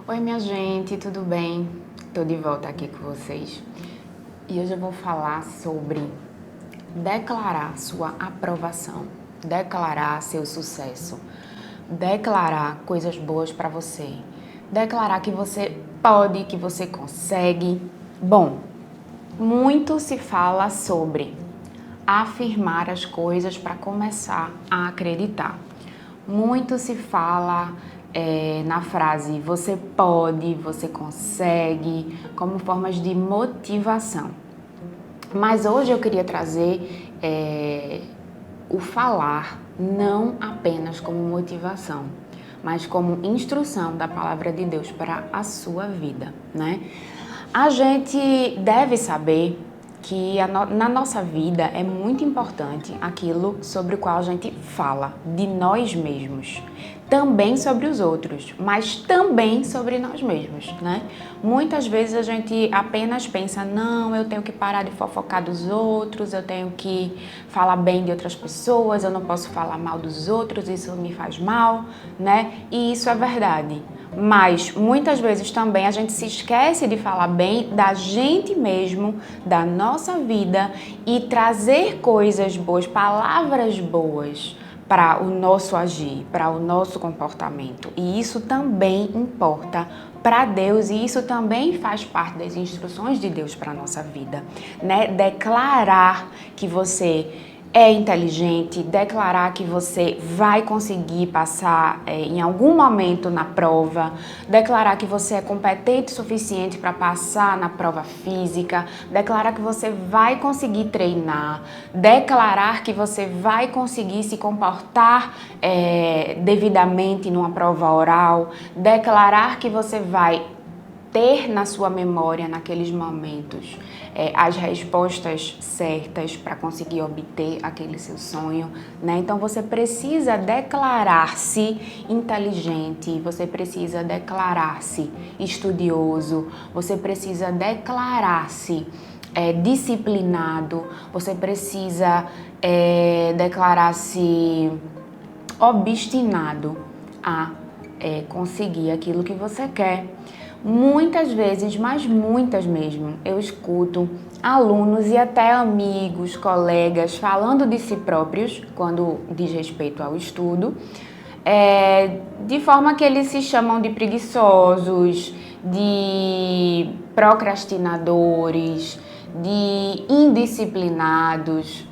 Oi, minha gente, tudo bem? Tô de volta aqui com vocês e hoje eu vou falar sobre declarar sua aprovação, declarar seu sucesso, declarar coisas boas para você, declarar que você pode, que você consegue. Bom, muito se fala sobre afirmar as coisas para começar a acreditar. Muito se fala na frase você pode, você consegue, como formas de motivação. Mas hoje eu queria trazer o falar não apenas como motivação, mas como instrução da palavra de Deus para a sua vida, né? A gente deve saber que na nossa vida é muito importante aquilo sobre o qual a gente fala, de nós mesmos. Também sobre os outros, mas também sobre nós mesmos, né? Muitas vezes a gente apenas pensa, não, eu tenho que parar de fofocar dos outros, eu tenho que falar bem de outras pessoas, eu não posso falar mal dos outros, isso me faz mal, né? E isso é verdade. Mas muitas vezes também a gente se esquece de falar bem da gente mesmo, da nossa vida e trazer coisas boas, palavras boas para o nosso agir, para o nosso comportamento. E isso também importa para Deus e isso também faz parte das instruções de Deus para a nossa vida, né? Declarar que você é inteligente, declarar que você vai conseguir passar em algum momento na prova, declarar que você é competente o suficiente para passar na prova física, declarar que você vai conseguir treinar, declarar que você vai conseguir se comportar devidamente numa prova oral, declarar que você vai ter na sua memória, naqueles momentos, as respostas certas para conseguir obter aquele seu sonho, né? Então você precisa declarar-se inteligente, você precisa declarar-se estudioso, você precisa declarar-se disciplinado, você precisa declarar-se obstinado a conseguir aquilo que você quer. Muitas vezes, mas muitas mesmo, eu escuto alunos e até amigos, colegas falando de si próprios quando diz respeito ao estudo, de forma que eles se chamam de preguiçosos, de procrastinadores, de indisciplinados.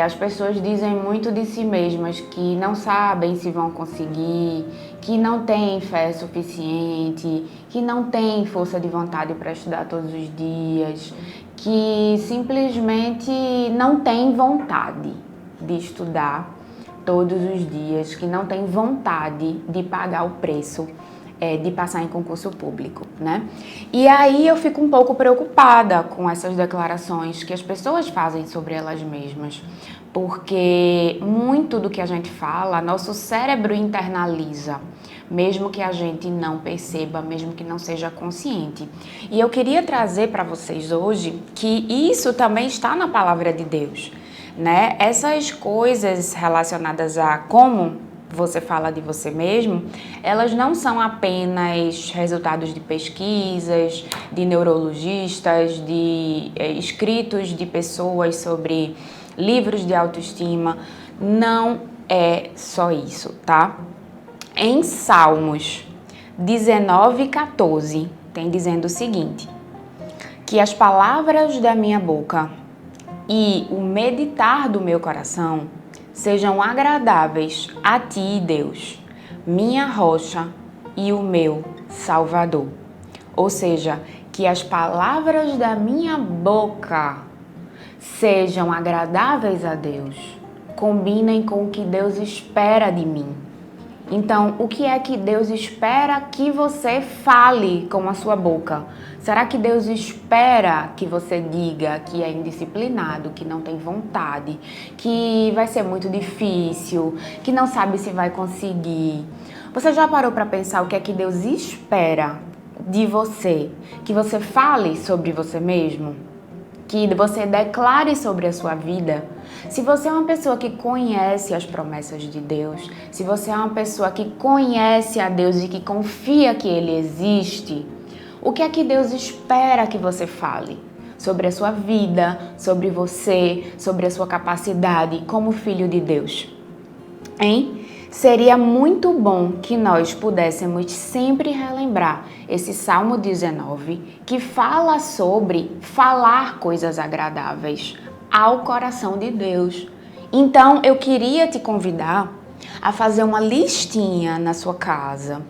As pessoas dizem muito de si mesmas que não sabem se vão conseguir, que não têm fé suficiente, que não têm força de vontade para estudar todos os dias, que simplesmente não têm vontade de estudar todos os dias, que não têm vontade de pagar o preço de passar em concurso público, né? E aí eu fico um pouco preocupada com essas declarações que as pessoas fazem sobre elas mesmas, porque muito do que a gente fala, nosso cérebro internaliza, mesmo que a gente não perceba, mesmo que não seja consciente. E eu queria trazer para vocês hoje que isso também está na palavra de Deus, né? Essas coisas relacionadas a como você fala de você mesmo, elas não são apenas resultados de pesquisas, de neurologistas, de escritos de pessoas sobre livros de autoestima. Não é só isso, tá? Em Salmos 19:14 tem dizendo o seguinte: que as palavras da minha boca e o meditar do meu coração sejam agradáveis a ti, Deus, minha rocha e o meu Salvador. Ou seja, que as palavras da minha boca sejam agradáveis a Deus, combinem com o que Deus espera de mim. Então, o que é que Deus espera que você fale com a sua boca? Será que Deus espera que você diga que é indisciplinado, que não tem vontade, que vai ser muito difícil, que não sabe se vai conseguir? Você já parou para pensar o que é que Deus espera de você? Que você fale sobre você mesmo? que você declare sobre a sua vida, se você é uma pessoa que conhece as promessas de Deus, se você é uma pessoa que conhece a Deus e que confia que Ele existe, o que é que Deus espera que você fale? Sobre a sua vida, sobre você, sobre a sua capacidade como filho de Deus. Hein? Seria muito bom que nós pudéssemos sempre relembrar esse Salmo 19, que fala sobre falar coisas agradáveis ao coração de Deus. Então, eu queria te convidar a fazer uma listinha na sua casa,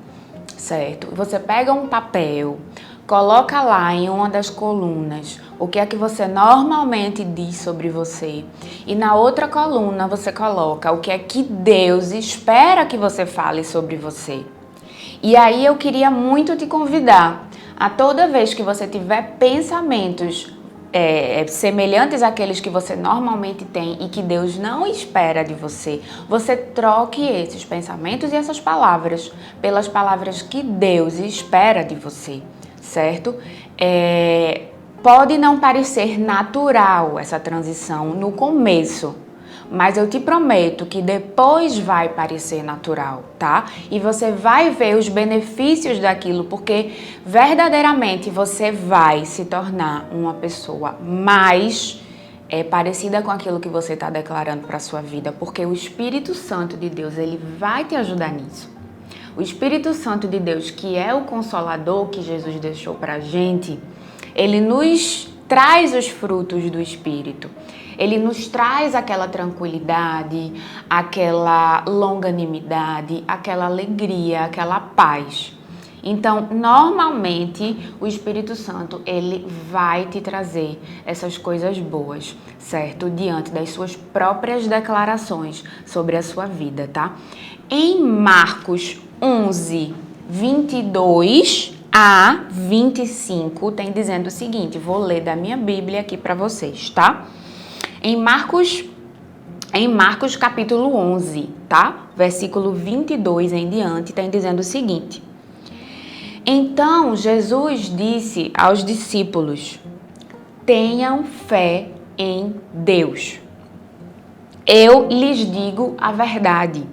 certo? Você pega um papel, coloca lá em uma das colunas o que é que você normalmente diz sobre você. E na outra coluna você coloca o que é que Deus espera que você fale sobre você. E aí eu queria muito te convidar a toda vez que você tiver pensamentos semelhantes àqueles que você normalmente tem e que Deus não espera de você, você troque esses pensamentos e essas palavras pelas palavras que Deus espera de você, certo? Pode não parecer natural essa transição no começo, mas eu te prometo que depois vai parecer natural, tá? E você vai ver os benefícios daquilo, porque verdadeiramente você vai se tornar uma pessoa mais parecida com aquilo que você está declarando para a sua vida, porque o Espírito Santo de Deus, ele vai te ajudar nisso. O Espírito Santo de Deus, que é o Consolador que Jesus deixou para a gente, ele nos traz os frutos do Espírito. Ele nos traz aquela tranquilidade, aquela longanimidade, aquela alegria, aquela paz. Então, normalmente, o Espírito Santo, ele vai te trazer essas coisas boas, certo? Diante das suas próprias declarações sobre a sua vida, tá? Em Marcos 11, 22 a 25, tem dizendo o seguinte, vou ler da minha Bíblia aqui para vocês, tá? Em Marcos capítulo 11, tá? Versículo 22 em diante, tem dizendo o seguinte. Então, Jesus disse aos discípulos, tenham fé em Deus. Eu lhes digo a verdade.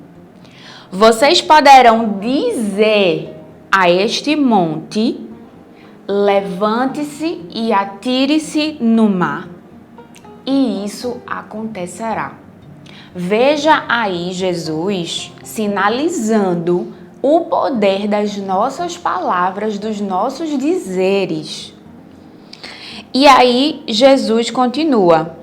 Vocês poderão dizer a este monte, levante-se e atire-se no mar, e isso acontecerá. Veja aí Jesus sinalizando o poder das nossas palavras, dos nossos dizeres. E aí Jesus continua.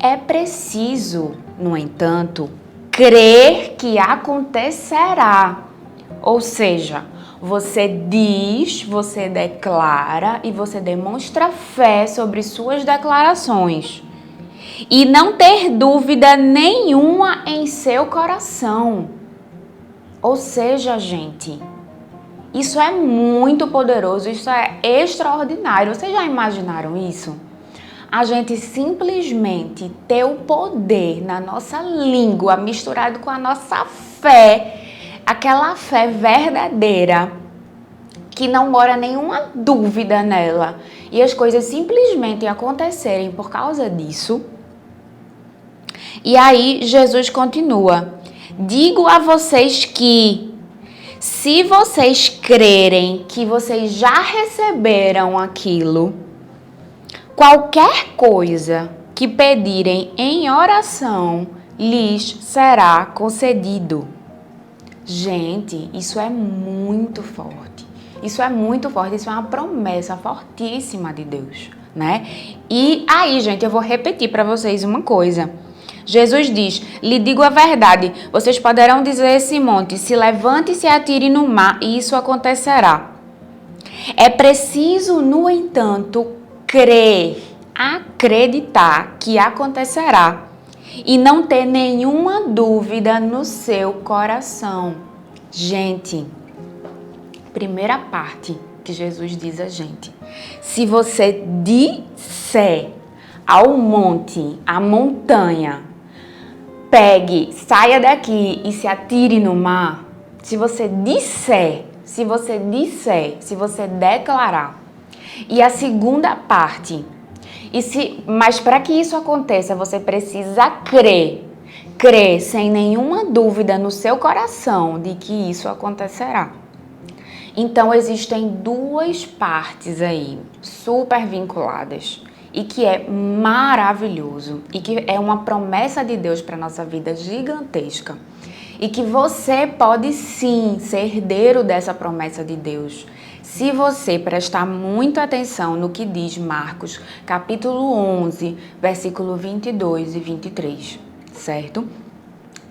É preciso, no entanto, crer que acontecerá. Ou seja, você diz, você declara e você demonstra fé sobre suas declarações. E não ter dúvida nenhuma em seu coração. Ou seja, gente, isso é muito poderoso, isso é extraordinário. Vocês já imaginaram isso? A gente simplesmente ter o poder na nossa língua misturado com a nossa fé, aquela fé verdadeira, que não mora nenhuma dúvida nela, e as coisas simplesmente acontecerem por causa disso. E aí Jesus continua, digo a vocês que, se vocês crerem que vocês já receberam aquilo, qualquer coisa que pedirem em oração, lhes será concedido. Gente, isso é muito forte. Isso é muito forte, isso é uma promessa fortíssima de Deus, né? E aí, gente, eu vou repetir para vocês uma coisa. Jesus diz, lhe digo a verdade, vocês poderão dizer a esse monte, se levante e se atire no mar, e isso acontecerá. É preciso, no entanto, crer, acreditar que acontecerá e não ter nenhuma dúvida no seu coração. Gente, primeira parte que Jesus diz a gente, se você disser ao monte, à montanha, pegue, saia daqui e se atire no mar, se você declarar. E a segunda parte, Mas para que isso aconteça, você precisa crer. Crer sem nenhuma dúvida no seu coração de que isso acontecerá. Então, existem duas partes aí, super vinculadas, e que é maravilhoso, e que é uma promessa de Deus para a nossa vida gigantesca. E que você pode sim ser herdeiro dessa promessa de Deus, se você prestar muita atenção no que diz Marcos, capítulo 11, versículo 22 e 23, certo?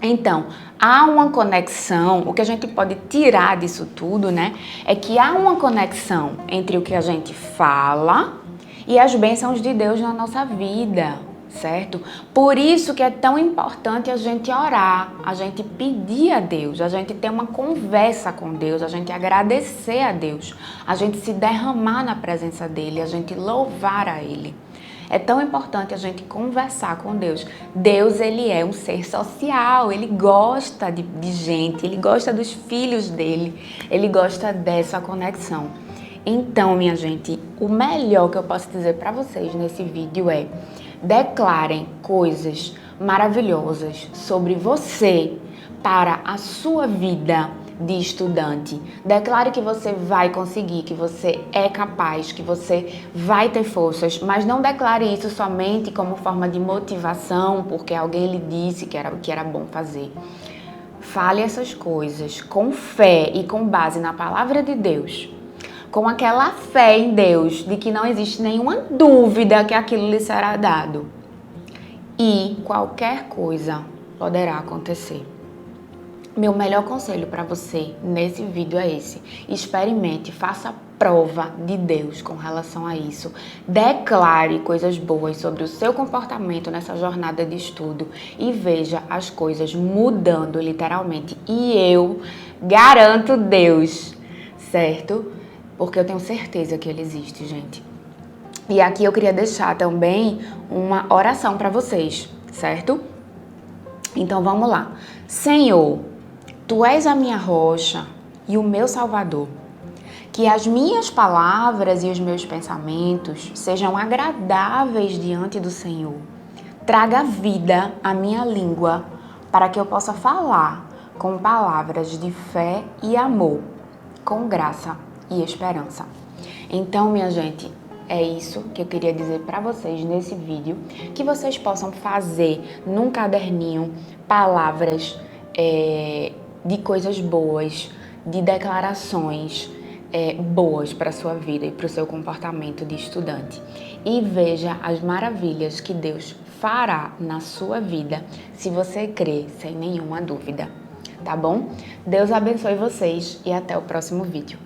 Então, há uma conexão, o que a gente pode tirar disso tudo, né? É que há uma conexão entre o que a gente fala e as bênçãos de Deus na nossa vida, certo? Por isso que é tão importante a gente orar, a gente pedir a Deus, a gente ter uma conversa com Deus, a gente agradecer a Deus, a gente se derramar na presença dEle, a gente louvar a Ele. É tão importante a gente conversar com Deus. Deus, Ele é um ser social, Ele gosta de gente, Ele gosta dos filhos dEle, Ele gosta dessa conexão. Então, minha gente, o melhor que eu posso dizer para vocês nesse vídeo é: declarem coisas maravilhosas sobre você para a sua vida de estudante. Declare que você vai conseguir, que você é capaz, que você vai ter forças, mas não declare isso somente como forma de motivação, porque alguém lhe disse que era bom fazer. Fale essas coisas com fé e com base na palavra de Deus, com aquela fé em Deus de que não existe nenhuma dúvida que aquilo lhe será dado. E qualquer coisa poderá acontecer. Meu melhor conselho para você nesse vídeo é esse: experimente, faça prova de Deus com relação a isso. Declare coisas boas sobre o seu comportamento nessa jornada de estudo e veja as coisas mudando literalmente. E eu garanto Deus, certo? Porque eu tenho certeza que Ele existe, gente. E aqui eu queria deixar também uma oração para vocês, certo? Então vamos lá. Senhor, Tu és a minha rocha e o meu Salvador. Que as minhas palavras e os meus pensamentos sejam agradáveis diante do Senhor. Traga vida à minha língua para que eu possa falar com palavras de fé e amor, com graça e esperança. Então, minha gente, é isso que eu queria dizer para vocês nesse vídeo, que vocês possam fazer num caderninho palavras de coisas boas, de declarações boas para a sua vida e para o seu comportamento de estudante. E veja as maravilhas que Deus fará na sua vida se você crer sem nenhuma dúvida, tá bom? Deus abençoe vocês e até o próximo vídeo.